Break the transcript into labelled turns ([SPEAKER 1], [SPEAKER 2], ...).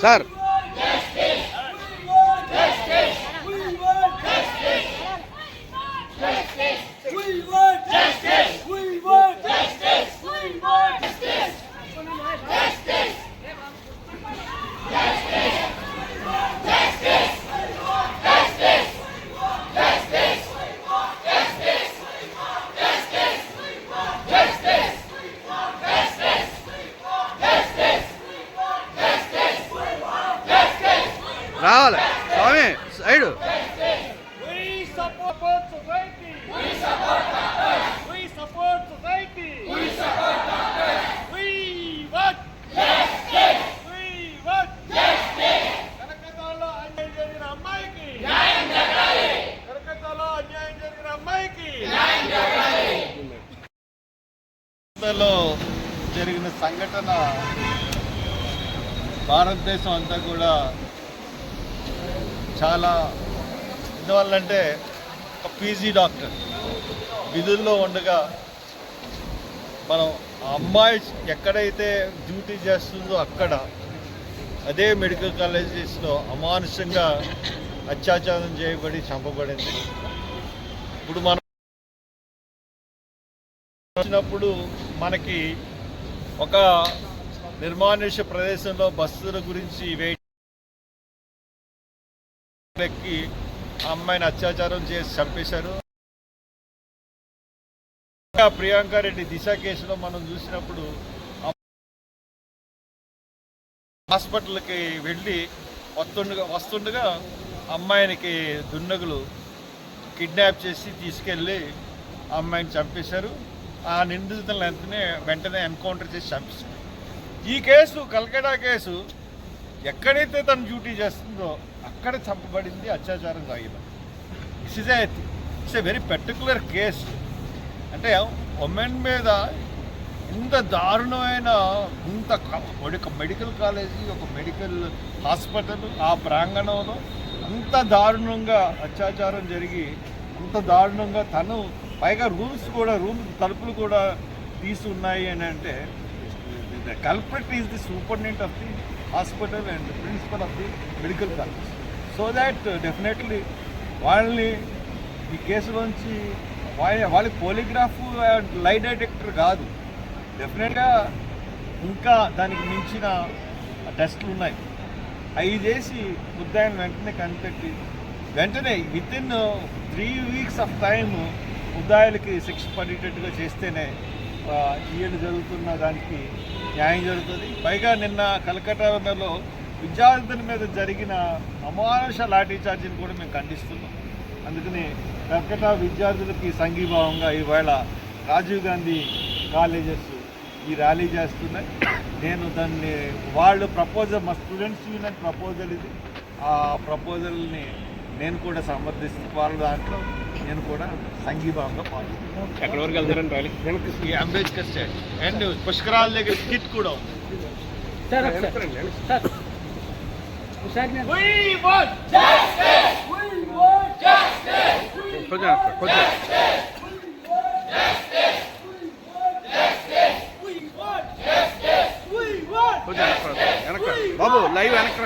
[SPEAKER 1] Sir రావాలి స్వామి side
[SPEAKER 2] జరిగిన సంఘటన భారతదేశం అంతా కూడా చాలా ఎందువల్లంటే ఒక పీజీ డాక్టర్ విధుల్లో ఉండగా మనం ఆ అమ్మాయి ఎక్కడైతే డ్యూటీ చేస్తుందో అక్కడ అదే మెడికల్ కాలేజెస్లో అమానుషంగా అత్యాచారం చేయబడి చంపబడింది. ఇప్పుడు మనం వచ్చినప్పుడు మనకి ఒక నిర్మానుష్య ప్రదేశంలో బస్సుల గురించి ఎక్కి ఆ అమ్మాయిని అత్యాచారం చేసి చంపేశారు. ప్రియాంక రెడ్డి దిశ కేసులో మనం చూసినప్పుడు హాస్పిటల్కి వెళ్ళి వస్తుండగా అమ్మాయినికి దుండగులు కిడ్నాప్ చేసి తీసుకెళ్ళి ఆ అమ్మాయిని చంపేశారు. ఆ నిందితులను వెంటనే ఎన్కౌంటర్ చేసి చంపేశారు. ఈ కేసు కల్కటా కేసు ఎక్కడైతే తను డ్యూటీ చేస్తుందో అక్కడ చంపబడింది, అత్యాచారం సాగింది. It's a very particular case. అంటే ఉమెన్ మీద ఇంత దారుణమైన ఒక మెడికల్ కాలేజీ, ఒక మెడికల్ హాస్పిటల్, ఆ ప్రాంగణంలో అంత దారుణంగా అత్యాచారం జరిగి అంత దారుణంగా తను పైగా రూమ్ తలుపులు కూడా తీసి ఉన్నాయి అని అంటే the culprit is the superintendent of the hospital and principal of the medical college. So that definitely వాళ్ళని ఈ కేసులోంచి వాళ్ళకి పోలిగ్రాఫ్ లై డిటెక్టర్ కాదు, డెఫినెట్గా ఇంకా దానికి మించిన టెస్టులు ఉన్నాయి. అవి చేసి ముద్దాయిని వెంటనే కనిపెట్టి వెంటనే వితిన్ 3 వీక్స్ ఆఫ్ టైమ్ ముద్దాయిలకి శిక్ష పడేటట్టుగా చేస్తేనే ఈయన జరుగుతున్న దానికి న్యాయం జరుగుతుంది. పైగా నిన్న కలకట్టాలో విద్యార్థుల మీద జరిగిన అమానుష లాఠీ చార్జీని కూడా మేము ఖండిస్తున్నాం. అందుకని కలకట్టా విద్యార్థులకి సంఘీభావంగా ఇవాళ రాజీవ్ గాంధీ కాలేజెస్ ఈ ర్యాలీ చేస్తున్నాయి. నేను దాన్ని వాళ్ళు ప్రపోజల్, మా స్టూడెంట్స్ యూనియన్ ప్రపోజల్ ఇది, ఆ ప్రపోజల్ని నేను కూడా సమర్థిస్తూ వాళ్ళ దాంట్లో నేను కూడా సంఘీభావంగా పాల్గొన్నాను.
[SPEAKER 1] ఎక్కడి వరకు వెళ్తారని ర్యాలీ?
[SPEAKER 2] ఈ అంబేద్కర్ స్టేట్ అండ్ పుష్కరాల దగ్గర కిట్ కూడా ఉంది.
[SPEAKER 1] బాబు లైవ్ వెనక్కి